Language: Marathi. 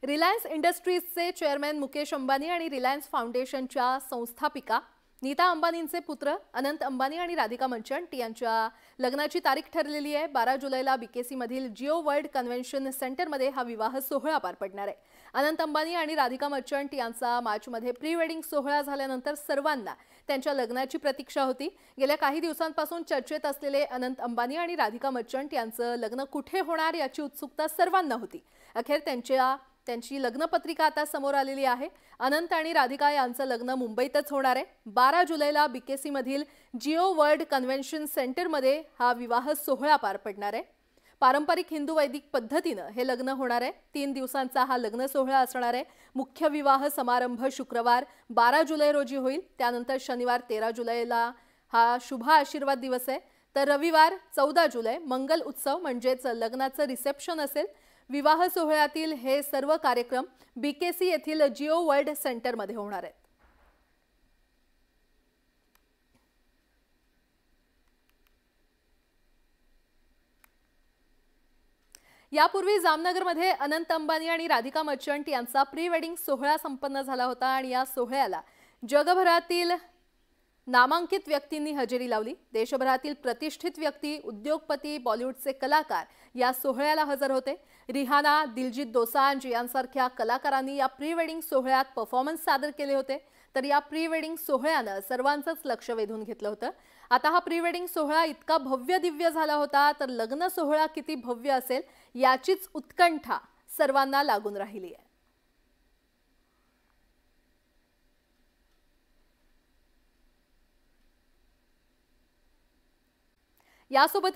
रिलायन्स इंडस्ट्रीजचे चेअरमॅन मुकेश अंबानी आणि रिलायन्स फाउंडेशनच्या संस्थापिका नीता अंबानींचे पुत्र अनंत अंबानी आणि राधिका मर्चंट यांच्या लग्नाची तारीख ठरलेली आहे। 12 जुलैला बीकेसी मधील जिओ वर्ल्ड कन्व्हेन्शन सेंटरमध्ये हा विवाह सोहळा पार पडणार आहे। अनंत अंबानी आणि राधिका मर्चंट यांचा मार्चमध्ये प्री वेडिंग सोहळा झाल्यानंतर सर्वांना त्यांच्या लग्नाची प्रतीक्षा होती। गेल्या काही दिवसांपासून चर्चेत असलेले अनंत अंबानी आणि राधिका मर्चंट यांचं लग्न कुठे होणार याची उत्सुकता सर्वांना होती। अखेर त्यांची लग्नपत्रिका आता समोर आलेली आहे। अनंत आणि राधिका यांचं लग्न मुंबईतच होणार आहे। 12 जुलैला बीकेसी मधील जिओ वर्ल्ड कन्व्हेन्शन सेंटरमध्ये हा विवाह सोहळा पार पडणार आहे। पारंपरिक हिंदू वैदिक पद्धतीने हे लग्न होणार आहे। 3 दिवसांचा हा लग्न सोहळा असणार आहे। मुख्य विवाह समारंभ शुक्रवार 12 जुलै रोजी होईल। त्यानंतर शनिवार 13 जुलैला हा शुभ आशीर्वाद दिवस आहे। तर रविवार 14 जुलै मंगल उत्सव म्हणजेच लग्नाचं रिसेप्शन असेल। विवाह सोहळ्यातील हे सर्व कार्यक्रम बीकेसी येथील जिओ वर्ल्ड सेंटरमध्ये होणार आहेत। यापूर्वी जामनगरमध्ये अनंत अंबानी आणि राधिका मर्चंट यांचा प्री वेडिंग सोहळा संपन्न झाला होता आणि या सोहळ्याला जगभरातील नामांकित व्यक्तींनी हजेरी लावली। देशभरातील प्रतिष्ठित व्यक्ती, उद्योगपती, बॉलिवूडचे कलाकार या सोहळ्याला हजर होते। रिहाना, दिलजीत दोसांझ यांसारख्या कलाकारांनी या प्री वेडिंग सोहळ्यात परफॉर्मन्स सादर केले होते। तर या प्री वेडिंग सोहळ्याने सर्वांचंच लक्ष वेधून घेतलं होतं। आता हा प्री वेडिंग सोहळा इतका भव्य दिव्य झाला होता, तर लग्न सोहळा किती भव्य असेल याचीच उत्कंठा सर्वांना लागून राहिली आहे। यासोबत